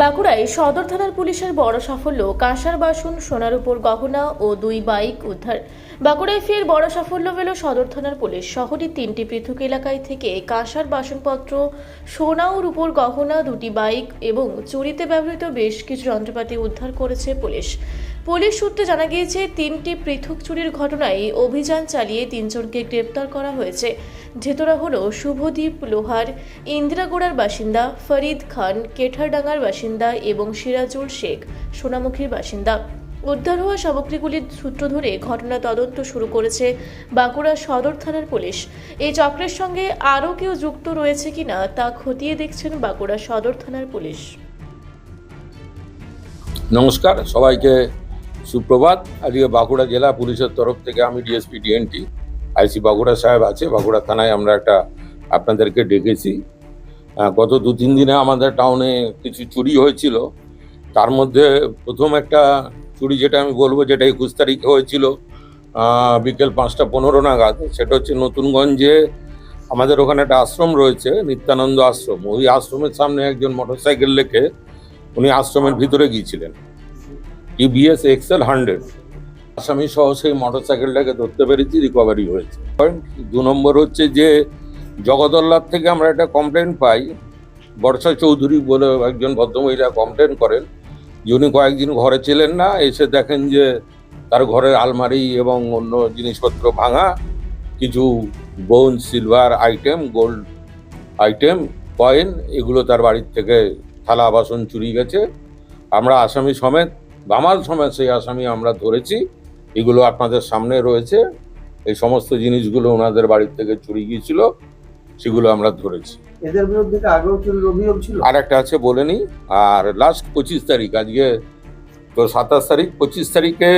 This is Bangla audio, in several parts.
বাঁকুড়ায় সদর থানার পুলিশের বড় সাফল্য, কাঁসার বাসন, সোনার উপর গহনা ও 2 বাইক উদ্ধার। বাঁকুড়ায় ফের বড় সাফল্য পেল সদর থানার পুলিশ। শহরের 3টি পৃথক এলাকায় থেকে কাঁসার বাসনপত্র, সোনা ও রূপোর গহনা, 2টি বাইক এবং চুরিতে ব্যবহৃত বেশ কিছু যন্ত্রপাতি উদ্ধার করেছে পুলিশ। পুলিশ সূত্রে জানা গিয়েছে, 3টি পৃথক চুরির ঘটনায় অভিযান চালিয়ে 3 জনকে গ্রেপ্তার করা হয়েছে। ধৃতরা হলো শুভদীপ লোহার, ইন্দিরাগোড়ার বাসিন্দা, ফরিদ খান কেঠারডাঙ্গার বাসিন্দা এবং সিরাজুল শেখ সোনামুখীর বাসিন্দা। উদ্ধার হওয়া সামগ্রীগুলির সূত্র ধরে ঘটনা তদন্ত শুরু করেছে বাঁকুড়া সদর থানার পুলিশ। এই চক্রের সঙ্গে আরও কেউ যুক্ত রয়েছে কিনা তা খতিয়ে দেখছেন বাঁকুড়া সদর থানার পুলিশ। নমস্কার, সবাইকে সুপ্রভাত। আজকে বাঁকুড়া জেলা পুলিশের তরফ থেকে আমি ডিএসপি ডিএনটি আইসি বাঁকুড়া সাহেব আছে, বাঁকুড়া থানায় আমরা একটা আপনাদেরকে ডেকেছি। গত 2-3 দিনে আমাদের টাউনে কিছু চুরি হয়েছিল। তার মধ্যে প্রথম একটা চুরি যেটা আমি বলবো, যেটা 21 তারিখে হয়েছিল বিকেল 5:15 নাগাদ। সেটা হচ্ছে নতুনগঞ্জে আমাদের ওখানে একটা আশ্রম রয়েছে, নিত্যানন্দ আশ্রম। ওই আশ্রমের সামনে একজন মোটরসাইকেল রেখে উনি আশ্রমের ভিতরে গিয়েছিলেন। টিভিএস এক্সেল 100 আসামি সহ সেই মোটরসাইকেলটাকে ধরতে পেরেছি, রিকভারি হয়েছে। 2 নম্বর হচ্ছে যে জগদল্লার থেকে আমরা একটা কমপ্লেন পাই। বর্ষা চৌধুরী বলে একজন ভদ্রমহিলা কমপ্লেন করেন যে উনি কয়েকদিন ঘরে ছিলেন না, এসে দেখেন যে তার ঘরের আলমারি এবং অন্য জিনিসপত্র ভাঙা, কিছু বোন, silver item, gold item, coin, এগুলো তার বাড়ির থেকে থালা বাসন চুরি গেছে। আমরা আসামি সমেত, বামাল সমেত সেই আসামি আমরা ধরেছি। এগুলো আপনাদের সামনে রয়েছে। এই সমস্ত জিনিসগুলো ওনাদের বাড়ির থেকে চুরি গিয়েছিল, সেগুলো আমরা ধরেছি। এদের বিরুদ্ধে আগেও চুরির অভিযোগ ছিল? আর একটা আছে বলে নি। আর লাস্ট 25 তারিখ, আজকে তো 27 তারিখ, 25 তারিখে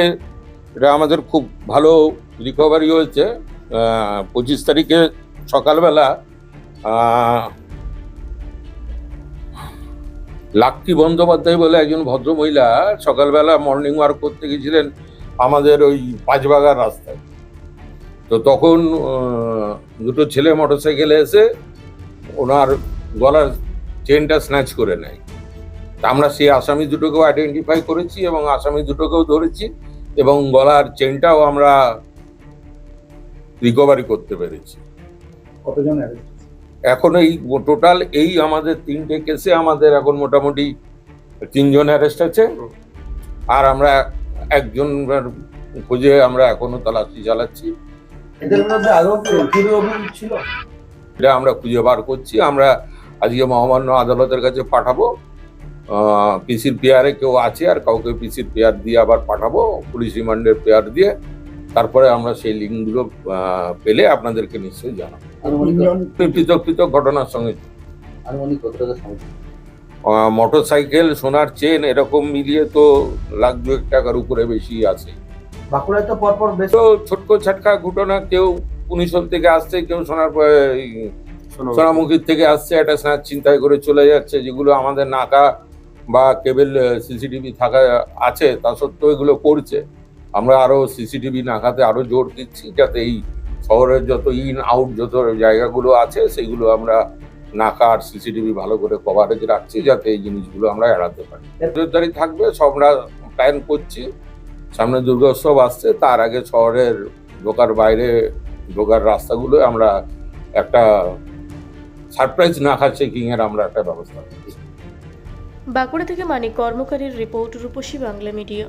এটা আমাদের খুব ভালো রিকভারি হয়েছে। 25 তারিখে সকালবেলা লাক্কি বন্দ্যোপাধ্যায় বলে একজন ভদ্রমহিলা সকালবেলা মর্নিং ওয়াক করতে গেছিলেন আমাদের ওই পাঁচবাগার রাস্তায়। তো তখন 2টো ছেলে মোটরসাইকেলে এসে ওনার গলার চেনটা স্ন্যাচ করে নেয়। তা আমরা সেই আসামি দুটোকেও আইডেন্টিফাই করেছি এবং আসামি দুটোকেও ধরেছি এবং গলার চেনটাও আমরা রিকভারি করতে পেরেছি। কতজন? এখন এই টোটাল এই আমাদের 3টে কেসে আমাদের এখন মোটামুটি 3 জন অ্যারেস্ট আছে। আর আমরা একজন খুঁজে আমরা এখনো তল্লাশি চালাচ্ছি। এদের বিরুদ্ধে আগেও চুরির অভিযোগ ছিল? এটা আমরা খুঁজে বার করছি। আমরা আজকে মহামান্য আদালতের কাছে পাঠাবো। পিসির পেয়ারে কেউ আছে, আর কাউকে পিসির পেয়ার দিয়ে আবার পাঠাবো, পুলিশ রিমান্ডের পেয়ার দিয়ে। তারপরে আমরা সেই লিঙ্কগুলো পেলে আপনাদেরকে নিশ্চয়ই জানাবো। পৃথক পৃথক ঘটনার সঙ্গে মোটরসাইকেল, সোনার চেন, এরকম মিলিয়ে তো লাখ 2 টাকার উপরে বেশি আছে। বাঁকুড়ায় তো পরপর বেশ তো ছোট্ট ছাটকা ঘটনা, কেউ পুনিশল থেকে আসছে, কেউ সোনামুখীর থেকে আসছে, একটা স্ন্যাচ চিন্তায় করে চলে যাচ্ছে, যেগুলো আমাদের নাকা বা কেবল সিসিটিভি থাকা আছে, তা সত্ত্বেও এগুলো করছে। আমরা আরো সিসিটিভি নাকাতে আরো জোর দিচ্ছি, যাতে এই শহরের যত ইন আউট যত জায়গাগুলো আছে সেগুলো আমরা নাকা আর সিসিটিভি ভালো করে কভারেজ রাখছি, যাতে এই জিনিসগুলো আমরা এড়াতে পারি। নজরদারি থাকবে, সব আমরা প্ল্যান করছি। সামনে দুর্গোৎসব আসছে, তার আগে শহরের ঢোকার বাইরে ঢোকার রাস্তাগুলো আমরা একটা সারপ্রাইজ নাকা চেকিং এর আমরা একটা ব্যবস্থা করছি। বাঁকুড়া থেকে মানিক কর্মকারীর রিপোর্ট, রূপসী বাংলা মিডিয়া।